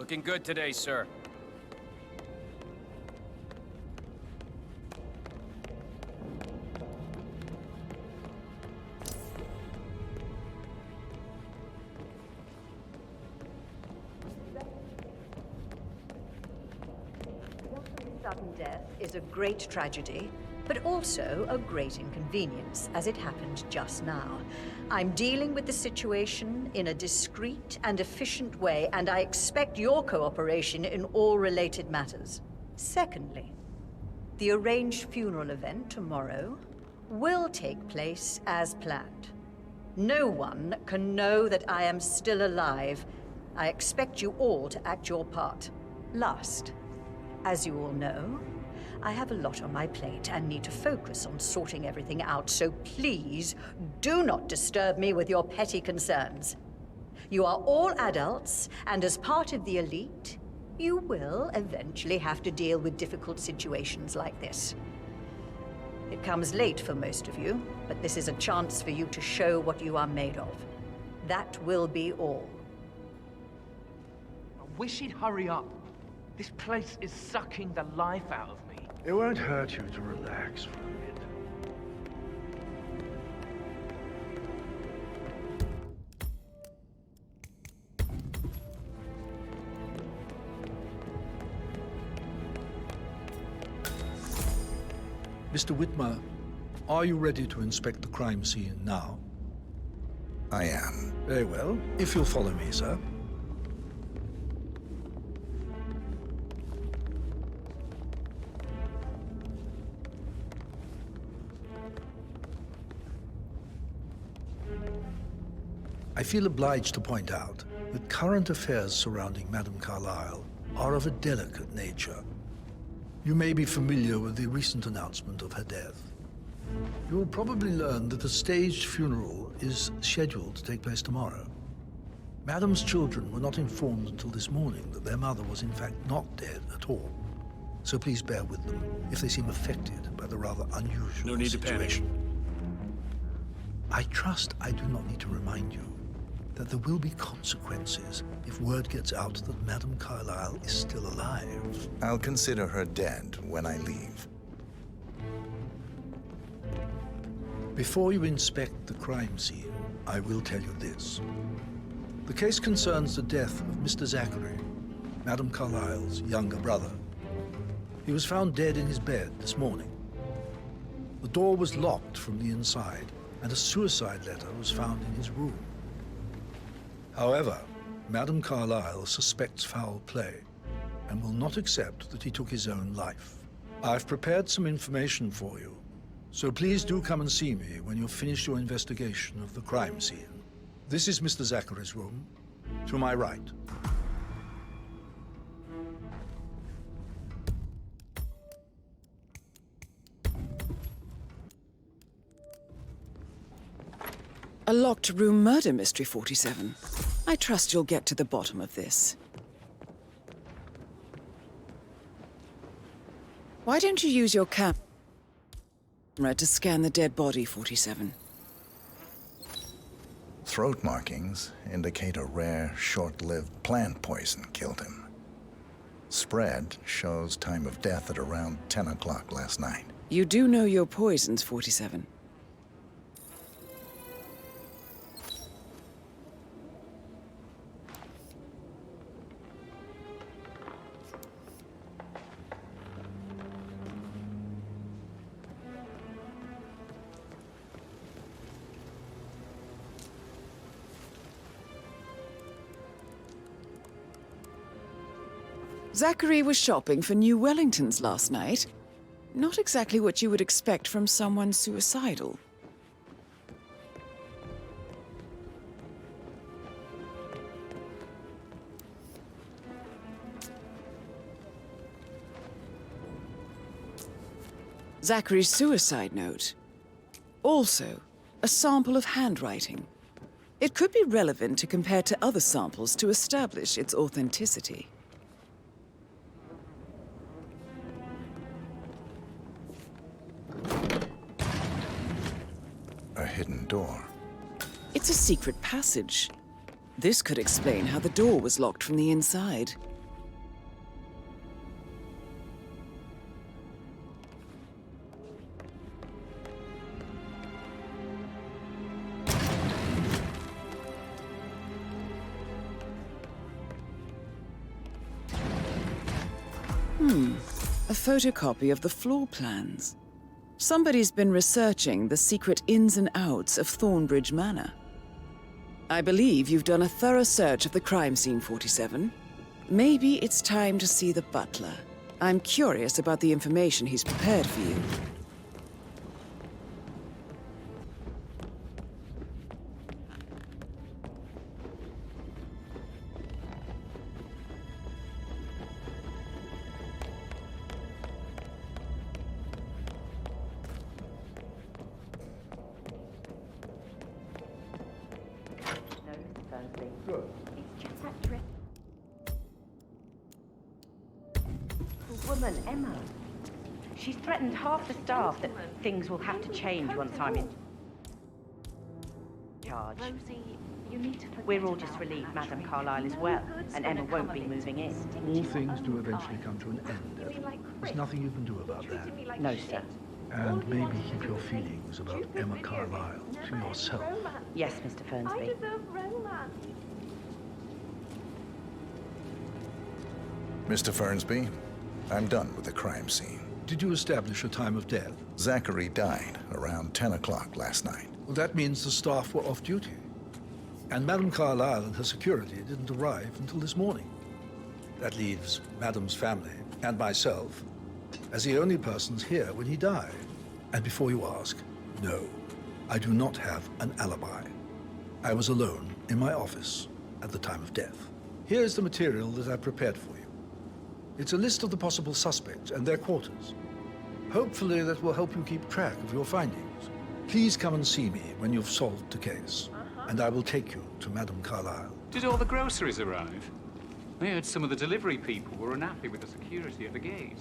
looking good today, sir. Sudden death is a great tragedy, but also a great inconvenience, as it happened just now. I'm dealing with the situation in a discreet and efficient way, and I expect your cooperation in all related matters. Secondly, the arranged funeral event tomorrow will take place as planned. No one can know that I am still alive. I expect you all to act your part. Last, as you all know, I have a lot on my plate and need to focus on sorting everything out, so please do not disturb me with your petty concerns. You are all adults, and as part of the elite, you will eventually have to deal with difficult situations like this. It comes late for most of you, but this is a chance for you to show what you are made of. That will be all. I wish he'd hurry up. This place is sucking the life out of me. It won't hurt you to relax for a bit. Mr. Whitmer, are you ready to inspect the crime scene now? I am. Very well. If you'll follow me, sir. I feel obliged to point out that current affairs surrounding Madame Carlisle are of a delicate nature. You may be familiar with the recent announcement of her death. You will probably learn that a staged funeral is scheduled to take place tomorrow. Madame's children were not informed until this morning that their mother was in fact not dead at all. So please bear with them if they seem affected by the rather unusual No need to panic. I trust I do not need to remind you that there will be consequences if word gets out that Madame Carlisle is still alive. I'll consider her dead when I leave. Before you inspect the crime scene, I will tell you this. The case concerns the death of Mr. Zachary, Madame Carlisle's younger brother. He was found dead in his bed this morning. The door was locked from the inside, and a suicide letter was found in his room. However, Madame Carlisle suspects foul play and will not accept that he took his own life. I've prepared some information for you, so please do come and see me when you've finished your investigation of the crime scene. This is Mr. Zachary's room, to my right. A locked room murder mystery, 47. I trust you'll get to the bottom of this. Why don't you use your camera to scan the dead body, 47? Throat markings indicate a rare, short-lived plant poison killed him. Spread shows time of death at around 10 o'clock last night. You do know your poisons, 47. Zachary was shopping for new Wellingtons last night. Not exactly what you would expect from someone suicidal. Zachary's suicide note. Also, a sample of handwriting. It could be relevant to compare to other samples to establish its authenticity. A hidden door. It's a secret passage. This could explain how the door was locked from the inside. A photocopy of the floor plans. Somebody's been researching the secret ins and outs of Thornbridge Manor. I believe you've done a thorough search of the crime scene, 47. Maybe it's time to see the butler. I'm curious about the information he's prepared for you. Woman, Emma. She's threatened half the staff that things will have to change once I'm in charge. We're all just relieved Madame Carlisle is well, and Emma won't be moving in. All things do eventually come to an end, Emma. There's nothing you can do about that. No, sir. And maybe keep your feelings about Emma Carlisle to yourself. Yes, Mr. Fernsby. Mr. Fernsby, I'm done with the crime scene. Did you establish a time of death? Zachary died around 10 o'clock last night. Well, that means the staff were off duty. And Madame Carlisle and her security didn't arrive until this morning. That leaves Madame's family and myself as the only persons here when he died. And before you ask, no, I do not have an alibi. I was alone in my office at the time of death. Here's the material that I prepared for you. It's a list of the possible suspects and their quarters. Hopefully that will help you keep track of your findings. Please come and see me when you've solved the case, and I will take you to Madame Carlisle. Did all the groceries arrive? I heard some of the delivery people were unhappy with the security at the gate.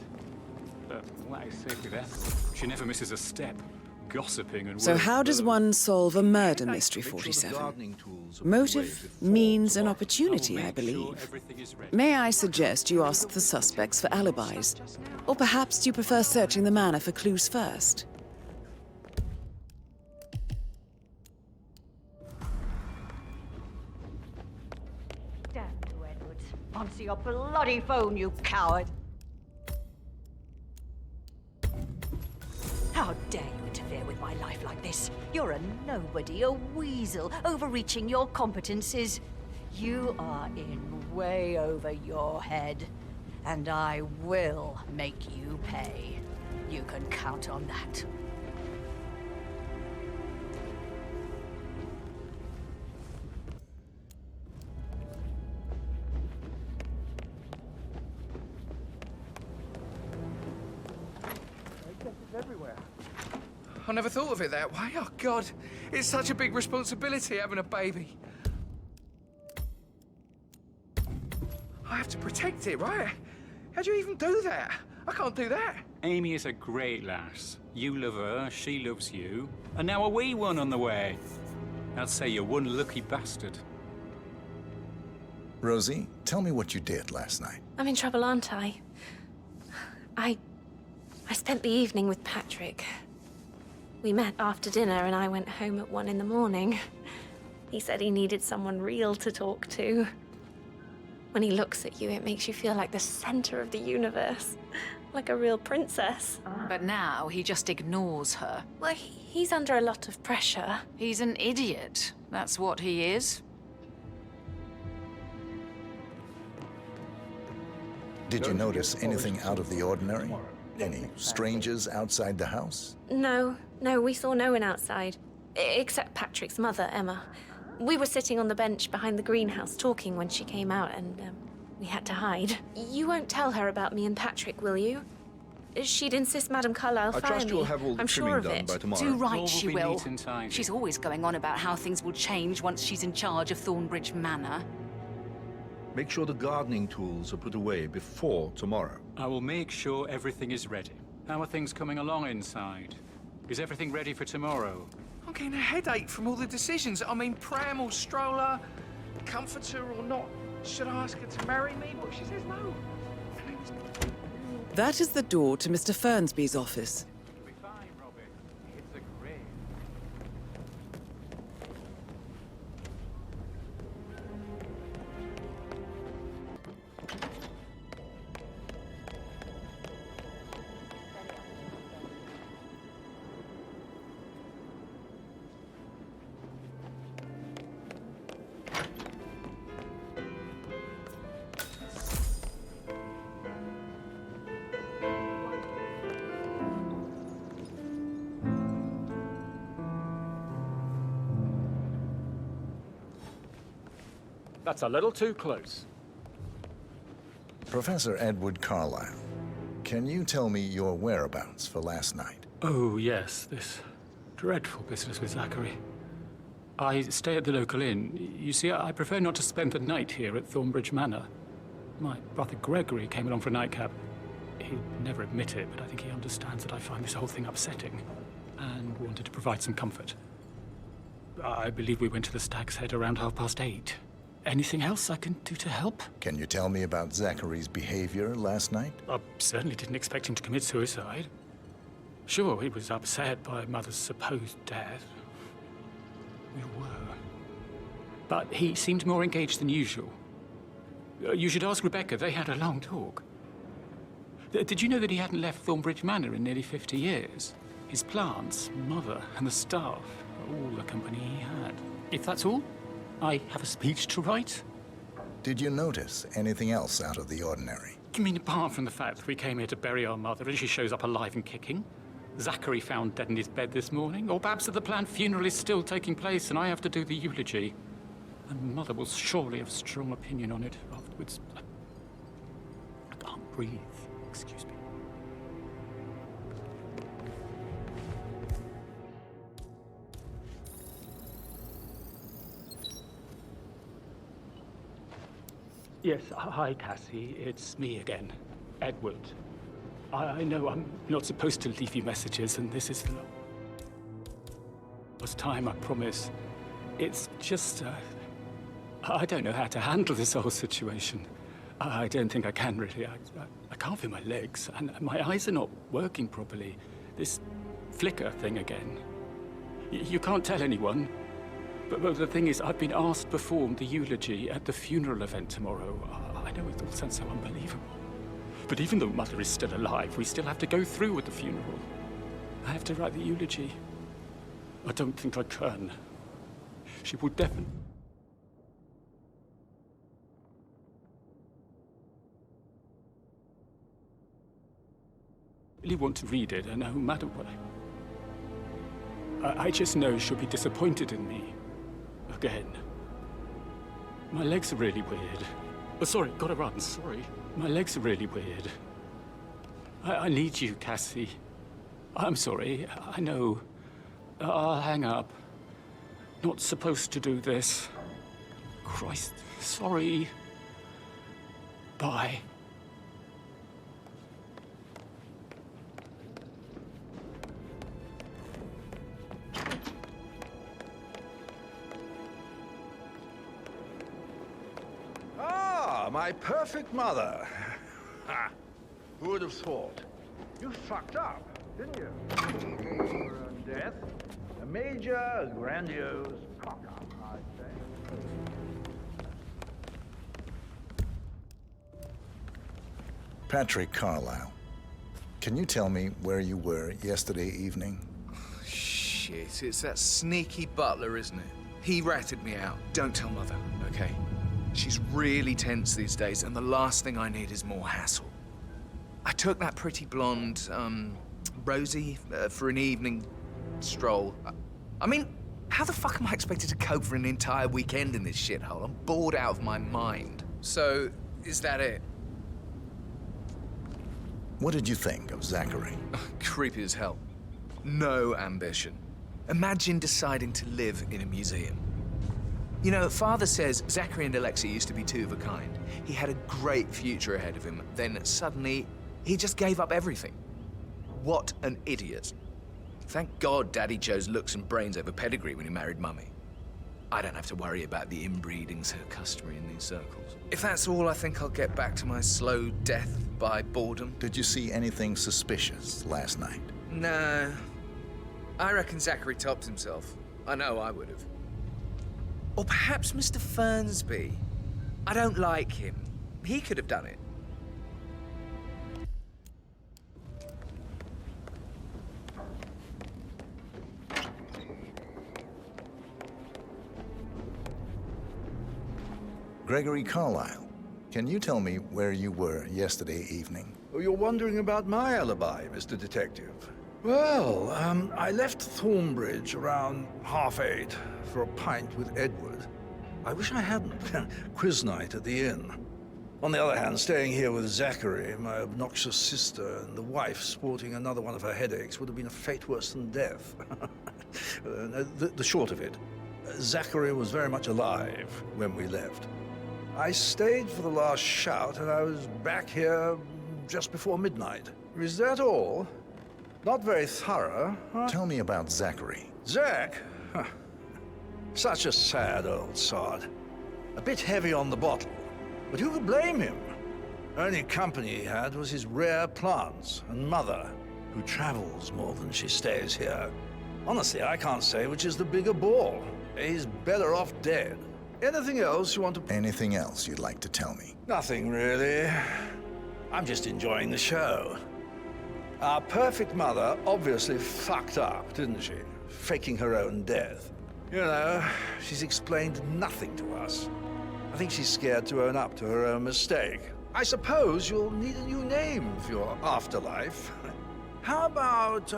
But what is safe with Ethel? She never misses a step, gossiping and... So how does one solve a murder mystery, 47? Motive, means, and opportunity, I believe. May I suggest you ask the suspects for alibis? Or perhaps you prefer searching the manor for clues first? Damn you, Edwards. Answer your bloody phone, you coward! How dare you interfere with my life like this? You're a nobody, a weasel, overreaching your competences. You are in way over your head, and I will make you pay. You can count on that. I never thought of it that way. Oh, God. It's such a big responsibility having a baby. I have to protect it, right? How do you even do that? I can't do that. Amy is a great lass. You love her, she loves you. And now a wee one on the way. I'd say you're one lucky bastard. Rosie, tell me what you did last night. I'm in trouble, aren't I? I spent the evening with Patrick. We met after dinner and I went home at 1 in the morning. He said he needed someone real to talk to. When he looks at you, it makes you feel like the center of the universe. Like a real princess. But now he just ignores her. Well, he's under a lot of pressure. He's an idiot. That's what he is. Did you notice anything out of the ordinary? Any strangers outside the house? No, we saw no one outside. Except Patrick's mother, Emma. We were sitting on the bench behind the greenhouse talking when she came out and we had to hide. You won't tell her about me and Patrick, will you? She'd insist Madame Carlisle fire me. I trust you'll have all the I'm trimming sure of done it. by tomorrow. Too right, All she be will. neat and tidy. She's always going on about how things will change once she's in charge of Thornbridge Manor. Make sure the gardening tools are put away before tomorrow. I will make sure everything is ready. How are things coming along inside? Is everything ready for tomorrow? I'm getting a headache from all the decisions. I mean, pram or stroller, comforter or not. Should I ask her to marry me? What if she says no? That is the door to Mr. Fernsby's office. It'll be fine, Robbie. It's a great... That's a little too close. Professor Edward Carlisle, can you tell me your whereabouts for last night? Oh, yes, this dreadful business with Zachary. I stay at the local inn. You see, I prefer not to spend the night here at Thornbridge Manor. My brother Gregory came along for a nightcap. He'd never admit it, but I think he understands that I find this whole thing upsetting and wanted to provide some comfort. I believe we went to the Stag's Head around 8:30. Anything else I can do to help? Can you tell me about Zachary's behavior last night? I certainly didn't expect him to commit suicide. Sure, he was upset by Mother's supposed death. We were. But he seemed more engaged than usual. You should ask Rebecca. They had a long talk. Did you know that he hadn't left Thornbridge Manor in nearly 50 years? His plants, Mother, and the staff, all the company he had. If that's all, I have a speech to write. Did you notice anything else out of the ordinary? You mean apart from the fact that we came here to bury our mother and she shows up alive and kicking? Zachary found dead in his bed this morning? Or perhaps that the planned funeral is still taking place and I have to do the eulogy? And Mother will surely have a strong opinion on it afterwards. I can't breathe. Excuse me. Yes, hi, Cassie. It's me again, Edward. I know I'm not supposed to leave you messages, and this is the last time, I promise. It's just, I don't know how to handle this whole situation. I don't think I can, really. I can't feel my legs, and my eyes are not working properly. This flicker thing again. You can't tell anyone. But the thing is, I've been asked to perform the eulogy at the funeral event tomorrow. I know it all sounds so unbelievable. But even though Mother is still alive, we still have to go through with the funeral. I have to write the eulogy. I don't think I can. She will definitely... really want to read it, and no matter what I just know she'll be disappointed in me. Again. My legs are really weird. Oh, sorry, gotta run, sorry. My legs are really weird. I need you, Cassie. I'm sorry, I know. I'll hang up. Not supposed to do this. Christ, sorry. Bye. My perfect mother. Ha! Who would have thought? You fucked up, didn't you? Her own death. A major, grandiose cock-up, I'd say. Patrick Carlisle, can you tell me where you were yesterday evening? Shit, it's that sneaky butler, isn't it? He ratted me out. Don't tell Mother, okay? She's really tense these days, and the last thing I need is more hassle. I took that pretty blonde, Rosie, for an evening stroll. I mean, how the fuck am I expected to cope for an entire weekend in this shithole? I'm bored out of my mind. So, is that it? What did you think of Zachary? Creepy as hell. No ambition. Imagine deciding to live in a museum. You know, Father says Zachary and Alexia used to be two of a kind. He had a great future ahead of him. Then suddenly, he just gave up everything. What an idiot. Thank God Daddy chose looks and brains over pedigree when he married Mummy. I don't have to worry about the inbreeding so customary in these circles. If that's all, I think I'll get back to my slow death by boredom. Did you see anything suspicious last night? No. I reckon Zachary topped himself. I know I would have. Or perhaps Mr. Fernsby. I don't like him. He could have done it. Gregory Carlisle, can you tell me where you were yesterday evening? Oh, you're wondering about my alibi, Mr. Detective. Well, I left Thornbridge around 8:30 for a pint with Edward. I wish I hadn't. Quiz night at the inn. On the other hand, staying here with Zachary, my obnoxious sister, and the wife sporting another one of her headaches would have been a fate worse than death. The short of it, Zachary was very much alive when we left. I stayed for the last shout, and I was back here just before midnight. Is that all? Not very thorough, huh? Tell me about Zachary. Zach? Huh. Such a sad old sod. A bit heavy on the bottle, but who could blame him? Only company he had was his rare plants and mother, who travels more than she stays here. Honestly, I can't say which is the bigger ball. He's better off dead. Anything else you want to... Anything else you'd like to tell me? Nothing, really. I'm just enjoying the show. Our perfect mother obviously fucked up, didn't she? Faking her own death. You know, she's explained nothing to us. I think she's scared to own up to her own mistake. I suppose you'll need a new name for your afterlife. How about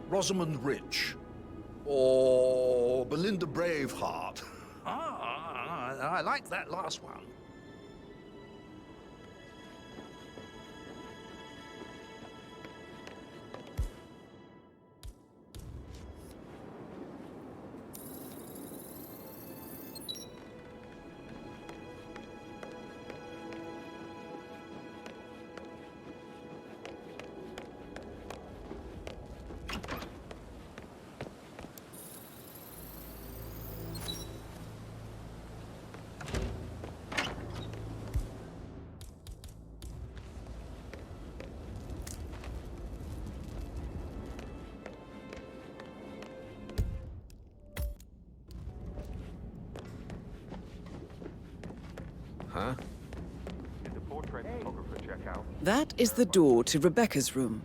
Rosamund Rich? Or Belinda Braveheart? I like that last one. Huh? Did the portrait photographer check out? That is the door to Rebecca's room.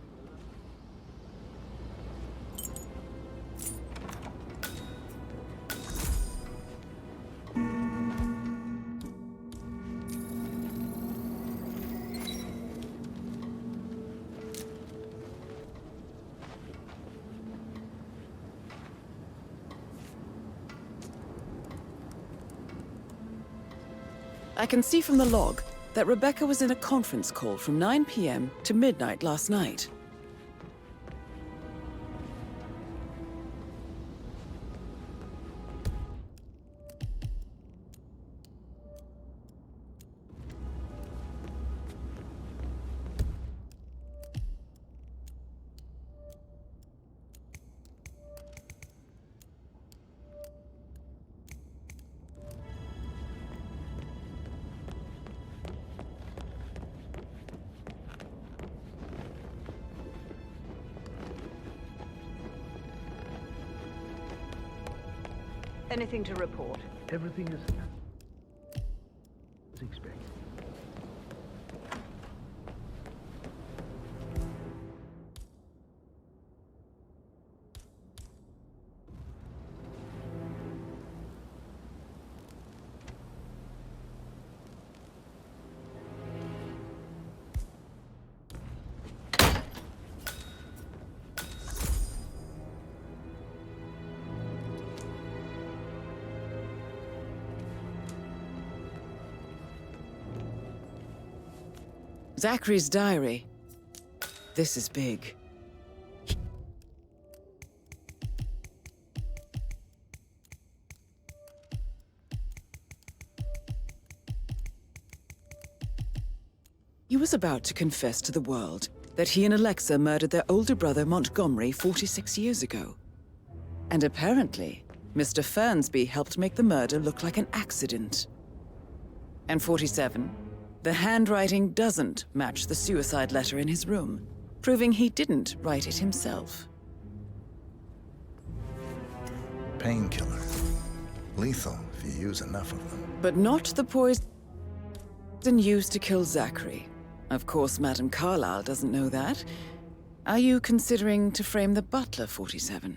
I can see from the log that Rebecca was in a conference call from 9 p.m. to midnight last night. Anything to report? Everything is as expected. Zachary's diary. This is big. He was about to confess to the world that he and Alexa murdered their older brother Montgomery 46 years ago. And apparently, Mr. Fernsby helped make the murder look like an accident. And 47, the handwriting doesn't match the suicide letter in his room, proving he didn't write it himself. Painkiller. Lethal if you use enough of them. But not the poison used to kill Zachary. Of course, Madame Carlisle doesn't know that. Are you considering to frame the butler, 47?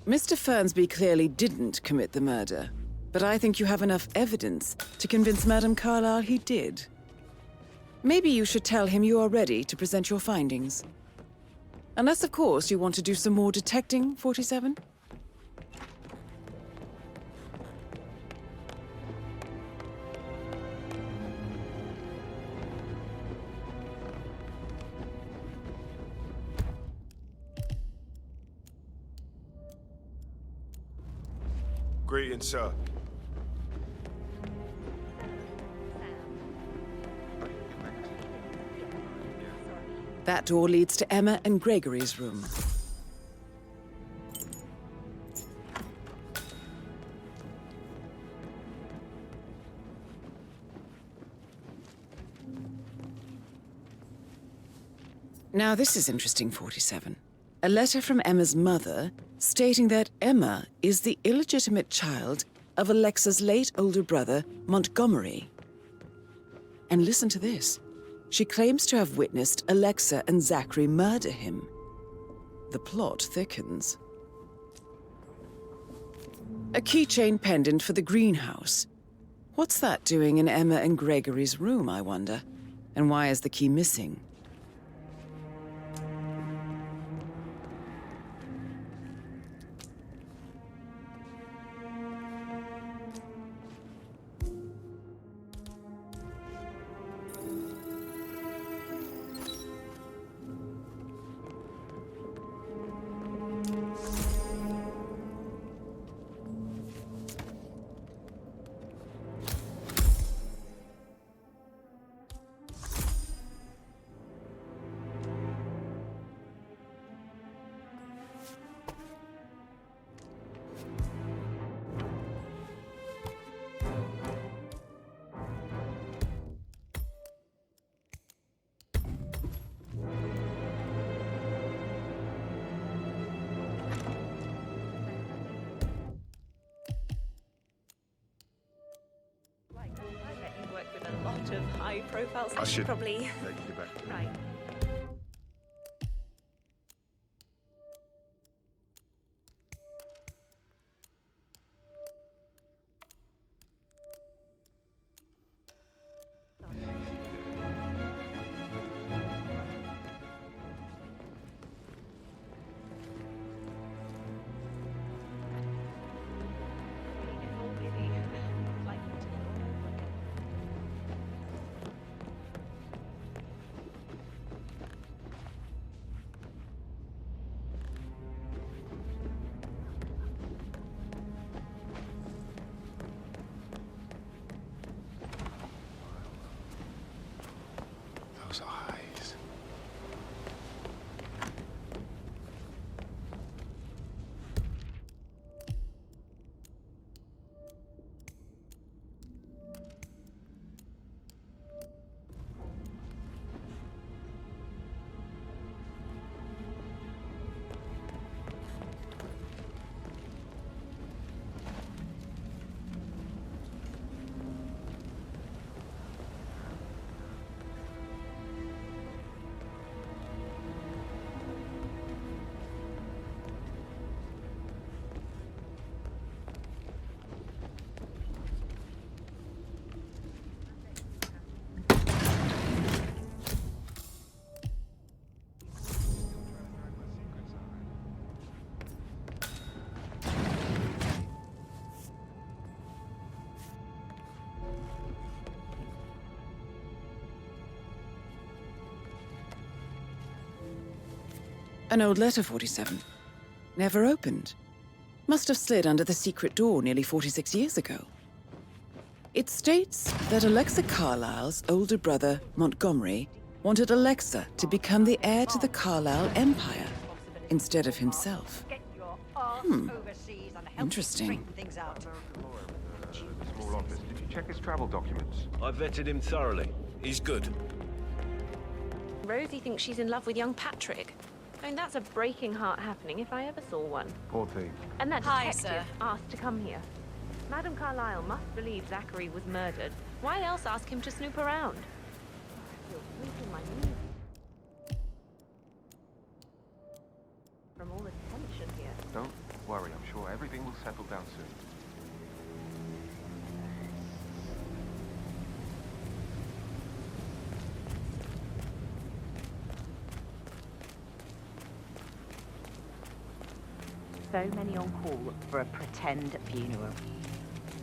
Mr. Fernsby clearly didn't commit the murder, but I think you have enough evidence to convince Madame Carlisle he did. Maybe you should tell him you are ready to present your findings. Unless, of course, you want to do some more detecting, 47? Greetings, sir. That door leads to Emma and Gregory's room. Now this is interesting, 47. A letter from Emma's mother stating that Emma is the illegitimate child of Alexa's late older brother, Montgomery. And listen to this. She claims to have witnessed Alexa and Zachary murder him. The plot thickens. A keychain pendant for the greenhouse. What's that doing in Emma and Gregory's room, I wonder? And why is the key missing? High-profile, so I should probably... take you back. Right. Those eyes. An old letter, 47. Never opened. Must have slid under the secret door nearly 46 years ago. It states that Alexa Carlisle's older brother, Montgomery, wanted Alexa to become the heir to the Carlisle Empire instead of himself. Interesting. Small office. Did you check his travel documents? I vetted him thoroughly. He's good. Rosie thinks she's in love with young Patrick. I mean, that's a breaking heart happening if I ever saw one. Poor thing. And that Hi, detective sir. asked to come here. Madam Carlisle must believe Zachary was murdered. Why else ask him to snoop around? I feel weak in my knees. From all the tension here. Don't worry, I'm sure everything will settle down soon. So many on call for a pretend funeral.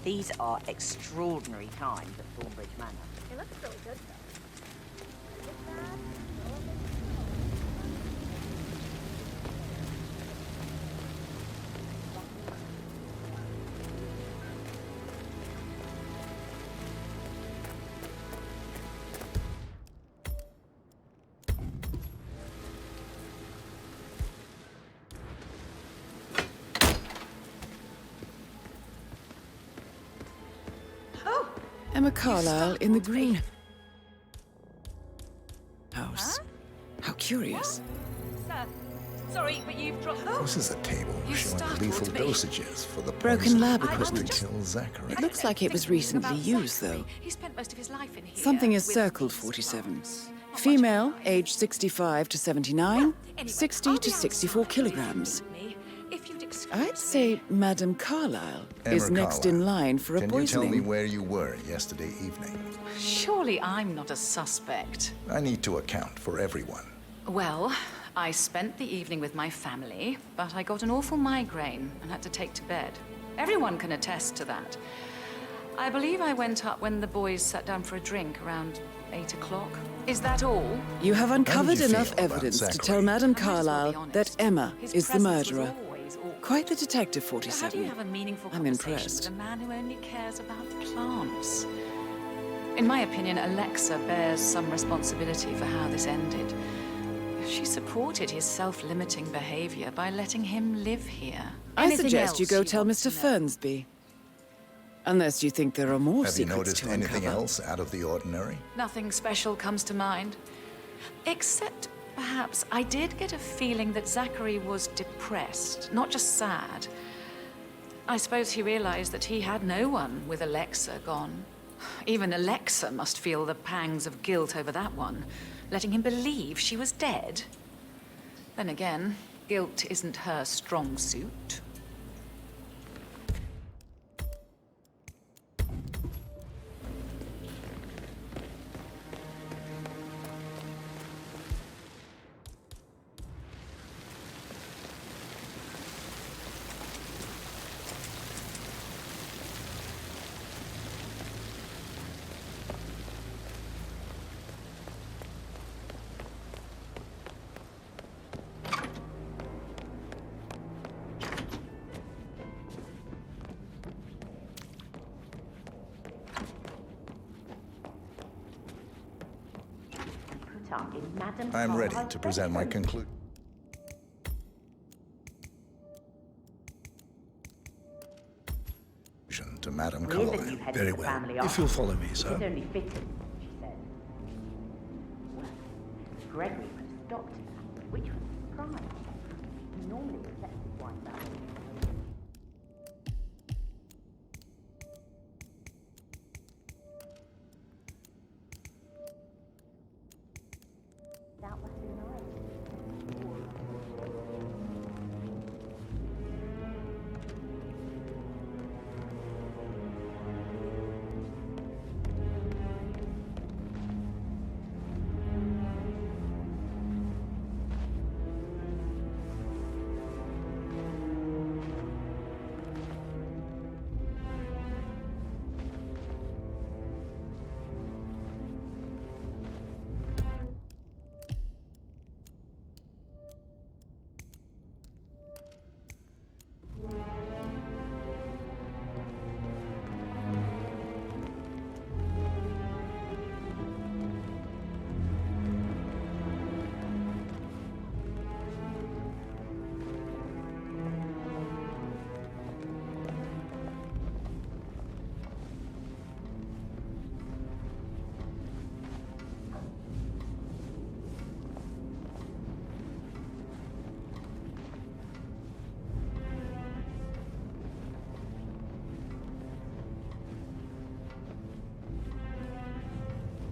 These are extraordinary times at Thornbridge Manor. It looks really good, though. Emma Carlisle in the greenhouse. How curious. Sir, sorry, but you've dropped... This is a table showing lethal dosages for the Broken poison lab used equipment. to kill Zachary. It looks like it was recently used, though. He spent most of his life in here. Something is with circled, these 47. plants. Not much Female, crime. age 65 to 79, Anyway, 60 I'll to be 64 outside kilograms. with me, if you'd excuse I'd say Madame Carlisle Emma is next in Carlisle, line for a Can you tell me poisoning. where you were yesterday evening? Surely I'm not a suspect. I need to account for everyone. Well, I spent the evening with my family, but I got an awful migraine and had to take to bed. Everyone can attest to that. I believe I went up when the boys sat down for a drink around 8 o'clock. Is that all? You have uncovered you enough feel about evidence to Zachary? tell Madame I might as well be Carlisle honest. that Emma His is the presence was murderer. always awkward. Quite the detective, How do you 47. have a meaningful I'm conversation impressed. with a man who only cares about plants? In my opinion, Alexa bears some responsibility for how this ended. She supported his self-limiting behavior by letting him live here. I Anything suggest you else go tell want Mr. to know? Fernsby. Unless you think there are more Have you secrets noticed to anything uncover. else out of the ordinary? Nothing special comes to mind. Except, perhaps, I did get a feeling that Zachary was depressed, not just sad. I suppose he realized that he had no one with Alexa gone. Even Alexa must feel the pangs of guilt over that one, letting him believe she was dead. Then again, guilt isn't her strong suit. Put up in Madame I'm ready Carlisle's to present my bedroom. conclusion to Madame Weird that Carlisle. you headed Very the well. family If off. you'll follow me, It sir. is only fitting, she said. Well, Gregory would have stopped her, which was a surprise. He normally accepts his wife back. That must be nice.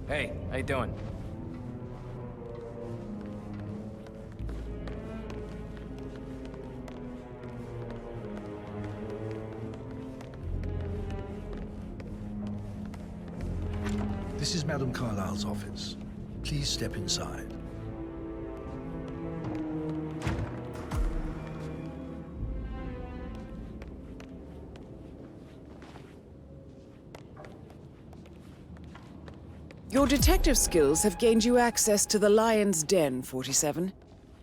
Hey, how you doing? This is Madame Carlisle's office. Please step inside. Your detective skills have gained you access to the Lion's Den, 47.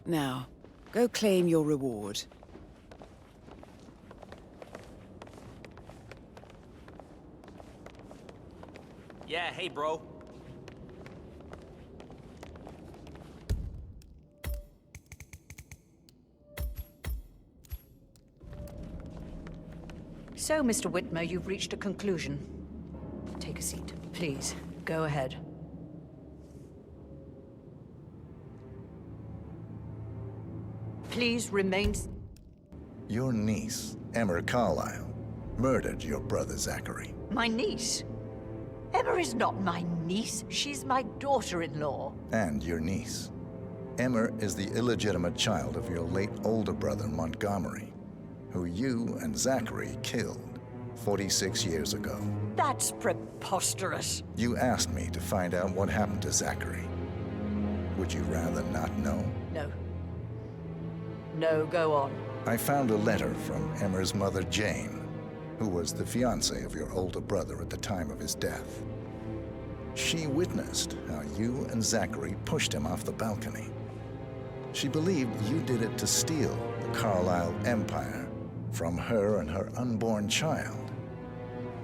Now, go claim your reward. Yeah, hey, bro. So, Mr. Whitmer, you've reached a conclusion. take a seat. Please, go ahead. Please remain... Your niece, Emma Carlisle, murdered your brother Zachary. My niece? Emma is not my niece. She's my daughter-in-law. And your niece. Emma is the illegitimate child of your late older brother, Montgomery, who you and Zachary killed 46 years ago. That's preposterous. You asked me to find out what happened to Zachary. Would you rather not know? No. No, go on. I found a letter from Emma's mother, Jane, who was the fiancée of your older brother at the time of his death. She witnessed how you and Zachary pushed him off the balcony. She believed you did it to steal the Carlisle empire from her and her unborn child.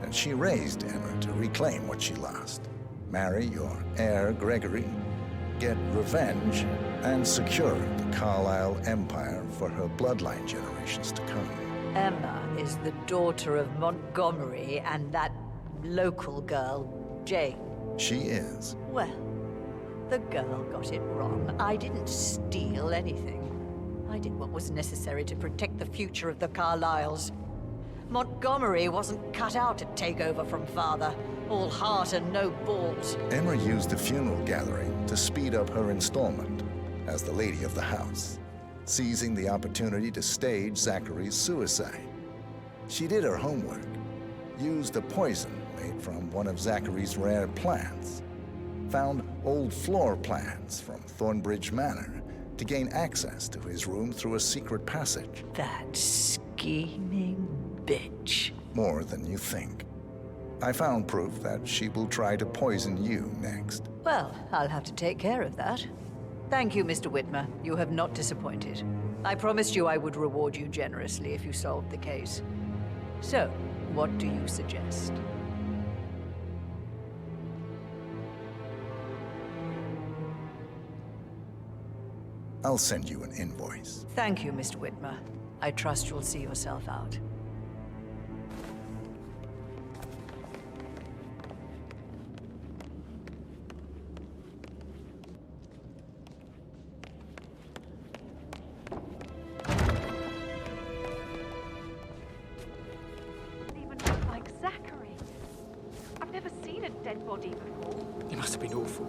And she raised Emma to reclaim what she lost, marry your heir, Gregory, get revenge, and secure the Carlisle empire for her bloodline generations to come. Emma is the daughter of Montgomery and that local girl, Jane. She is. Well, the girl got it wrong. I didn't steal anything. I did what was necessary to protect the future of the Carlisles. Montgomery wasn't cut out to take over from father. All heart and no balls. Emma used the funeral gathering to speed up her installment as the lady of the house, seizing the opportunity to stage Zachary's suicide. She did her homework, used a poison made from one of Zachary's rare plants, found old floor plans from Thornbridge Manor to gain access to his room through a secret passage. That scheming bitch. More than you think. I found proof that she will try to poison you next. Well, I'll have to take care of that. Thank you, Mr. Whitmer. You have not disappointed. I promised you I would reward you generously if you solved the case. So, what do you suggest? I'll send you an invoice. Thank you, Mr. Whitmer. I trust you'll see yourself out. Even look like Zachary. I've never seen a dead body before. It must have been awful.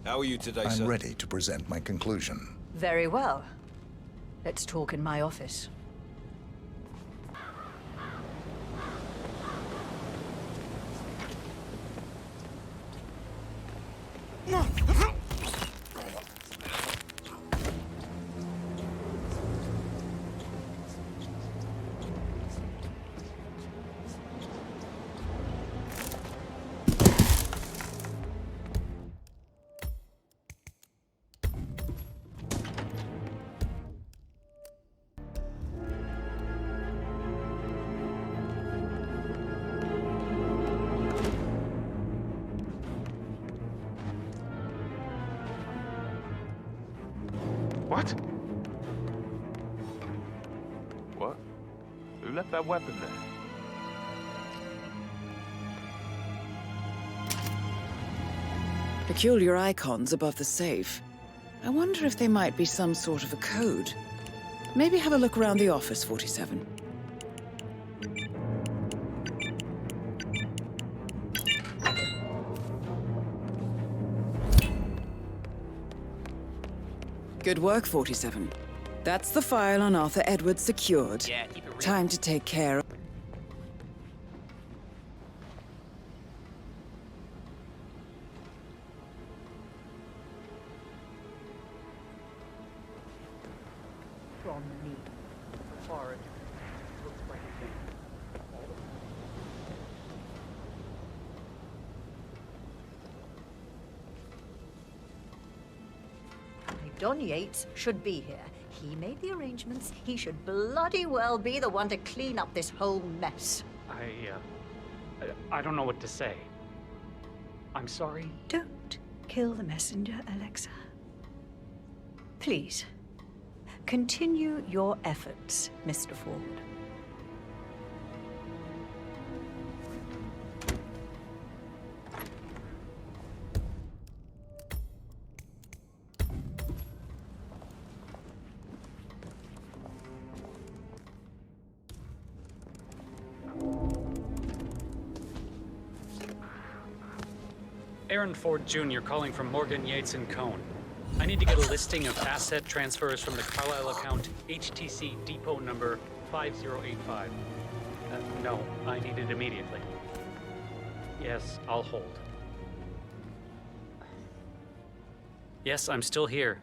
How are you today, sir? I'm ready to present my conclusion. Very well. Let's talk in my office. What? left that weapon there. Peculiar icons above the safe. I wonder if they might be some sort of a code. Maybe have a look around the office, 47. Good work, 47. That's the file on Arthur Edwards secured. Yeah, keep it real. Time to take care of... From me. Forage. Looks like Don Yates should be here. He made the arrangements. He should bloody well be the one to clean up this whole mess. I don't know what to say. I'm sorry. Don't kill the messenger, Alexa. Please, continue your efforts, Mr. Ford. Aaron Ford Jr. calling from Morgan, Yates & Cohn. I need to get a listing of asset transfers from the Carlisle account HTC depot number 5085. No, I need it immediately. Yes, I'll hold. Yes, I'm still here.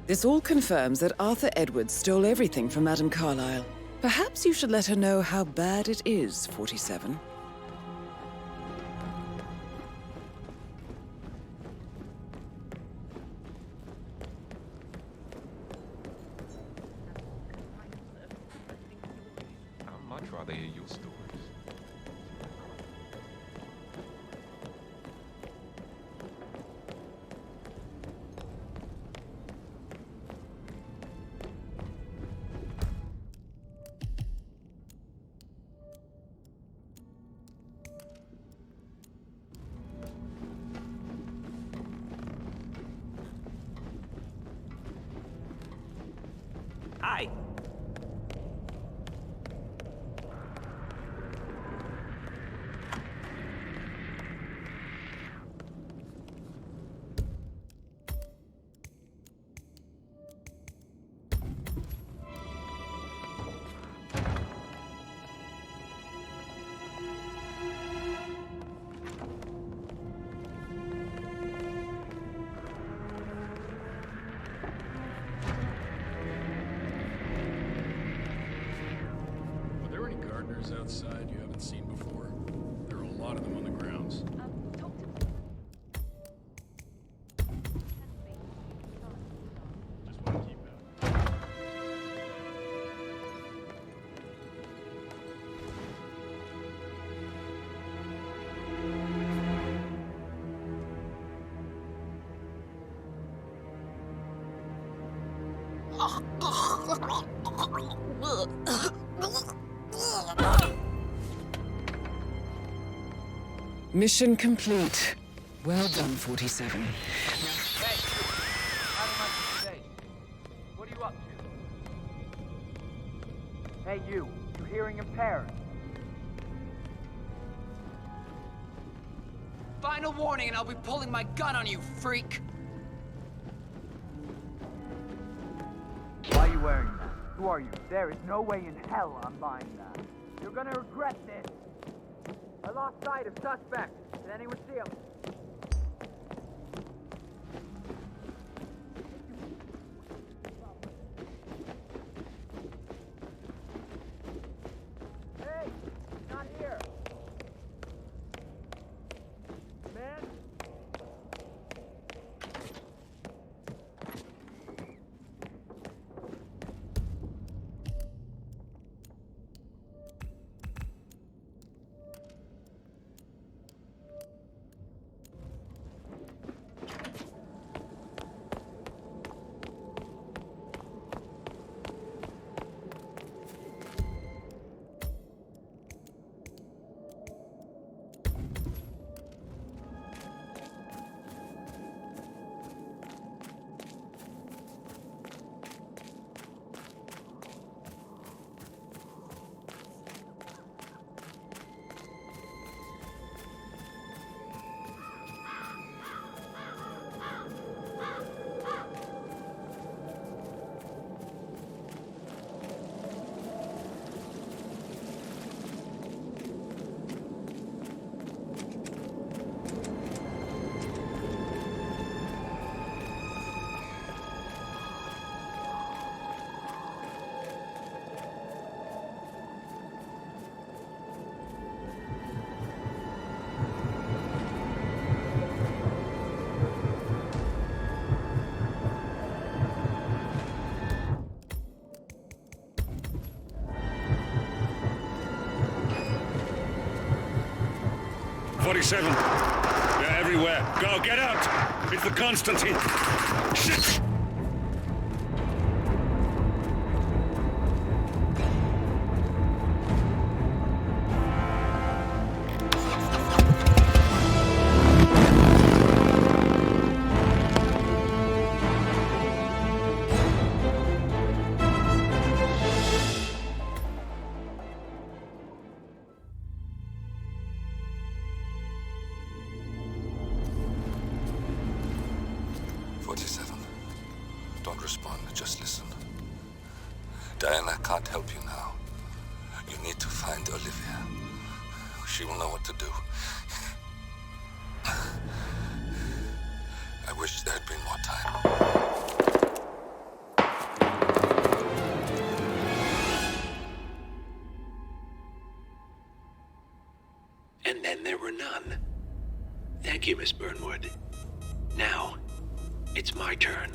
This all confirms that Arthur Edwards stole everything from Madame Carlisle. Perhaps you should let her know how bad it is, 47. I'd much rather hear your stories. Hi. Outside you haven't seen before. There are a lot of them on the grounds. Just want to keep that. Mission complete. Well done, 47. Hey, how much today? What are you up to? Hey, you hearing impaired? Final warning and I'll be pulling my gun on you, freak! wearing that? Who are you? There is no way in hell I'm buying that. You're gonna regret this. I lost sight of suspect. Did anyone see him? Hey, not here. Man. They're everywhere. Go, get out! It's the Constantine. Shit! Don't respond, just listen. Diana can't help you now. You need to find Olivia. She will know what to do. I wish there had been more time. And then there were none. Thank you, Miss Burnwood. Now, it's my turn.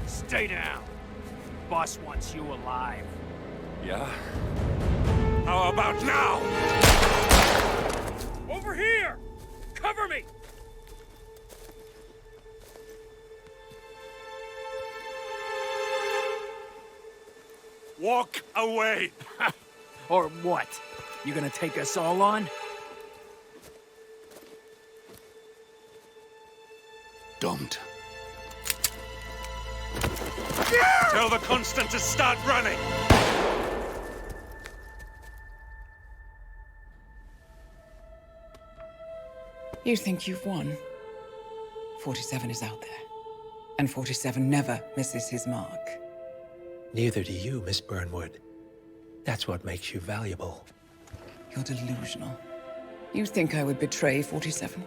Stay down. Boss wants you alive. Yeah? How about now? Over here! Cover me! Walk away! Or what? You gonna take us all on? Don't. Tell the Constant to start running! You think you've won? 47 is out there. And 47 never misses his mark. Neither do you, Miss Burnwood. That's what makes you valuable. You're delusional. You think I would betray 47?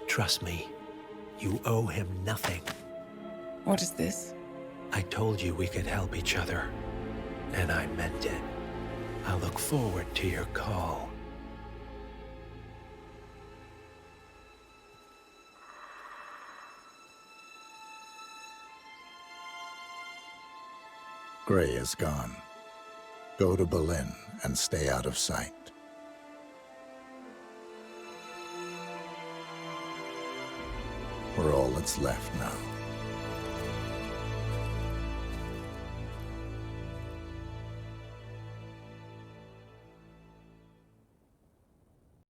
Trust me, you owe him nothing. What is this? I told you we could help each other, and I meant it. I look forward to your call. Gray is gone. Go to Berlin and stay out of sight. We're all that's left now.